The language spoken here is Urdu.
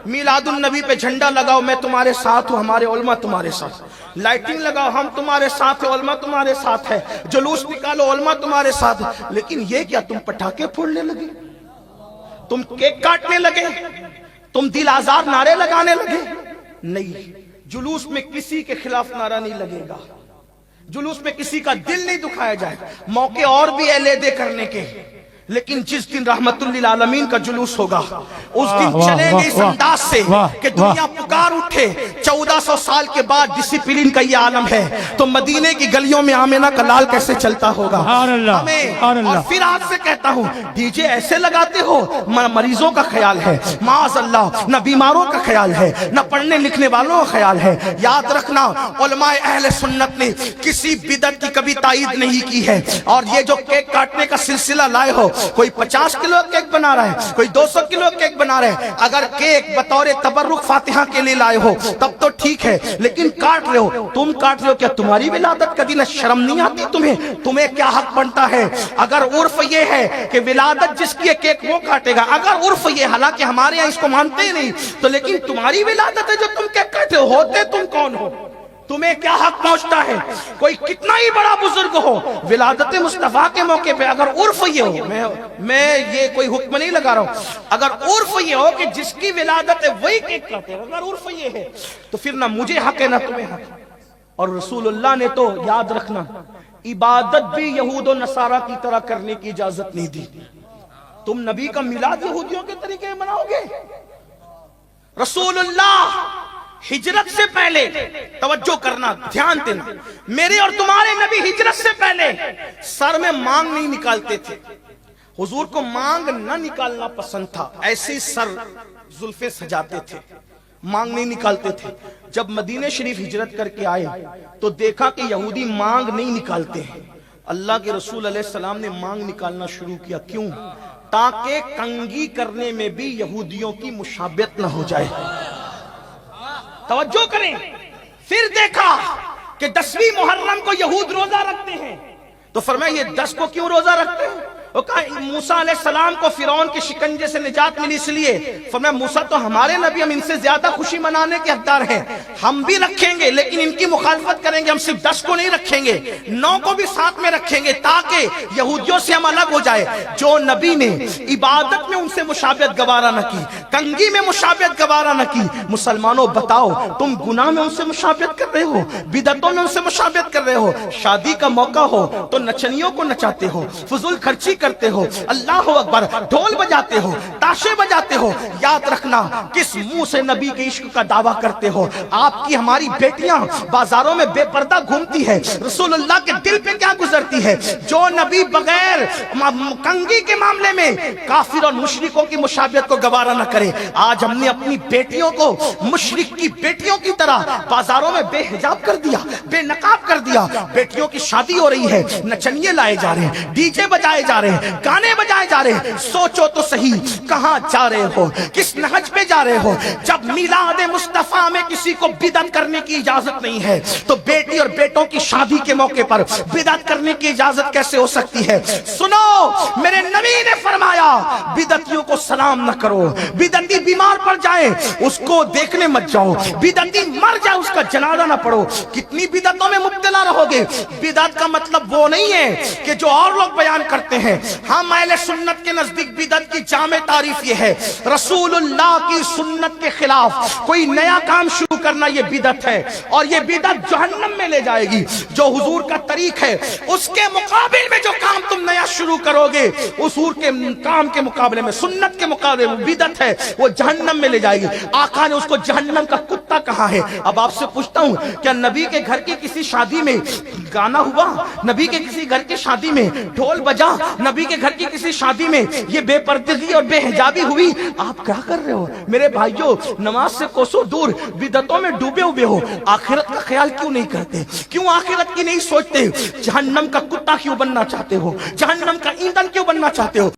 میلاد النبی پہ جھنڈا لگاؤ میں تمہارے ساتھ ہوں، ہمارے علماء تمہارے ساتھ، لائٹنگ لگاؤ ہم تمہارے ساتھ ہیں، علماء تمہارے ساتھ ہے، جلوس نکالو علماء تمہارے ساتھ، لیکن یہ کیا تم پٹاخے پھوڑنے لگے، تم کیک کاٹنے لگے، تم دل آزار نعرے لگانے لگے؟ نہیں، جلوس میں کسی کے خلاف نعرہ نہیں لگے گا، جلوس میں کسی کا دل نہیں دکھایا جائے، موقع اور بھی ہے لیدے کرنے کے، لیکن جس دن رحمت للعالمین کا جلوس ہوگا اس دن چلیں گے اس انداز سے کہ دنیا پکار اٹھے۔ 1400 سال کے بعد ڈسپلین کا یہ عالم ہے تو مدینے کی گلیوں میں آمنہ کا لال کیسے چلتا ہوگا؟ ہمیں اور پھر آپ سے کہتا ہوں ڈی جے ایسے لگاتے ہو، مریضوں کا خیال ہے معاذ اللہ، نہ بیماروں کا خیال ہے نہ پڑھنے لکھنے والوں کا خیال ہے۔ یاد رکھنا علماء اہل سنت نے کسی بدعت کی کبھی تائید نہیں کی ہے، اور یہ جو کیک کاٹنے کا سلسلہ لائے ہو، کوئی 50 کلو کیک بنا رہا ہے، کوئی 200 کلو کیک بنا رہے ہیں، اگر کیک بطور تبرک فاتحہ کے لیے لائے ہو تب تو ٹھیک ہے، لیکن کاٹ رہے ہو، تم کاٹ رہے ہو، کیا تمہاری ولادت کا دن شرم نہیں آتی تمہیں کیا حق بنتا ہے؟ اگر عرف یہ ہے کہ ولادت جس کی کیک وہ کاٹے گا، اگر عرف یہ، حالانکہ ہمارے یہاں اس کو مانتے ہی نہیں، تو لیکن تمہاری ولادت ہے جو تم کیک کاٹے ہوتے تم کون ہو؟ تمہیں کیا حق پہنچتا ہے؟ کوئی کتنا ہی بڑا بزرگ ہو، ولادت مصطفیٰ کے موقع پہ اگر عرف یہ ہو، میں یہ کوئی حکم نہیں لگا رہا ہوں، اگر عرف یہ ہو کہ جس کی ولادت ہے وہی کیک کاٹے، اگر عرف یہ ہے تو پھر نہ مجھے حق ہے نہ تمہیں حق۔ اور رسول اللہ نے تو یاد رکھنا عبادت بھی یہود و نصارہ کی طرح کرنے کی اجازت نہیں دی۔ تم نبی کا میلاد یہودیوں کے طریقے مناؤ گے؟ رسول اللہ ہجرت سے پہلے، توجہ کرنا، دھیان دینا، میرے اور تمہارے نبی ہجرت سے پہلے سر میں مانگ نہیں نکالتے تھے، حضور کو مانگ نہ نکالنا پسند تھا، ایسے سر زلفیں سجاتے تھے، مانگ نہیں نکالتے تھے۔ جب مدینہ شریف ہجرت کر کے آئے تو دیکھا کہ یہودی مانگ نہیں نکالتے ہیں، اللہ کے رسول علیہ السلام نے مانگ نکالنا شروع کیا۔ کیوں؟ تاکہ کنگھی کرنے میں بھی یہودیوں کی مشابہت نہ ہو جائے۔ توجہ کریں، پھر دیکھا کہ 10ویں محرم کو یہود روزہ رکھتے ہیں، تو فرمایا یہ 10 کو کیوں روزہ رکھتے ہیں؟ وہ کہا موسیٰ علیہ السلام کو فرعون کے شکنجے سے نجات ملی اس لیے، فرمایا موسیٰ تو ہمارے نبی، ہم ان سے زیادہ خوشی منانے کے حقدار ہیں، ہم بھی رکھیں گے لیکن ان کی مخالفت کریں گے، ہم صرف 10 کو نہیں رکھیں گے، 9 کو بھی ساتھ میں رکھیں گے تاکہ یہودیوں سے ہم الگ ہو جائے۔ جو نبی نے عبادت میں ان سے مشابہت گوارا نہ کی، کنگھی میں مشابہت گوارا نہ کی، مسلمانوں بتاؤ تم گناہ میں ان سے مشابہت کر رہے ہو، بدعتوں میں ان سے مشابہت کر رہے ہو، شادی کا موقع ہو تو نچنیوں کو نچاتے ہو، فضول خرچی کرتے ہو، اللہ اکبر، ڈھول بجاتے ہو، تاشے بجاتے ہو۔ یاد رکھنا کس منہ سے نبی کے عشق کا دعویٰ کرتے ہو؟ آپ کی ہماری بیٹیاں بازاروں میں بے پردہ گھومتی ہے، رسول اللہ کے دل پہ کیا گزرتی ہے؟ جو نبی بغیر کنگھی کے معاملے میں کافر اور مشرکوں کی مشابہت کو گوارا نہ کرے، آج ہم نے اپنی بیٹیوں کو مشرک کی بیٹیوں کی طرح بازاروں میں بے حجاب کر دیا، بے نقاب کر دیا۔ بیٹیوں کی شادی ہو رہی ہے، نچنیے لائے جا رہے ہیں، ڈی جے بجائے جا رہے ہیں، گانے بجائے جا رہے ہیں۔ سوچو تو صحیح کہاں جا رہے ہو، کس نہج پہ جا رہے ہو؟ جب میلاد مصطفیٰ میں کسی کو بدعت کرنے کی اجازت نہیں ہے تو بیٹی اور بیٹوں کی شادی کے موقع پر بدعت کرنے کی اجازت کیسے ہو سکتی ہے؟ سنو، میرے نبی نے فرمایا بدعتیوں کو سلام نہ کرو، بدعتی بیمار پڑ جائے اس کو دیکھنے مت جاؤ، بدعتی مر جائے اس کا جنازہ نہ پڑھو۔ کتنی بدعتوں میں مبتلا رہو گے؟ بدعت کا مطلب وہ نہیں ہے کہ جو اور لوگ بیان کرتے ہیں، ہم اہل سنت کے نزدیک بدعت کی جامع تعریف یہ ہے، رسول اللہ کی سنت کے خلاف کوئی نیا کام شروع کرنا یہ بدعت ہے، اور یہ بدعت جہنم میں لے جائے گی۔ جو حضور کا طریق ہے اس کے مقابل میں جو کام تم نیا شروع کرو گے، حضور کے کام کے مقابلے میں، سنت کے مقابلے میں بدعت ہے، وہ جہنم میں لے جائے گی۔ آقا نے اس کو جہنم کا کتا کہا ہے۔ اب آپ سے پوچھتا ہوں، کیا نبی کے گھر کی کسی شادی میں گانا ہوا؟ نبی کے کسی گھر کی شادی میں ڈھول بجا؟ نبی کے گھر کی کسی شادی میں یہ بے پردگی اور بے حجابی ہوئی؟ آپ کیا کر رہے ہو میرے بھائیوں؟ نماز سے کوسوں دور بدعتوں میں ڈوبے ہوئے ہو۔ آخرت کا خیال کیوں نہیں کرتے؟ کیوں آخرت کی نہیں سوچتے؟ جہنم کا کتا کیوں بننا چاہتے ہو؟ جہنم کا ایندھن کیوں بننا چاہتے ہو؟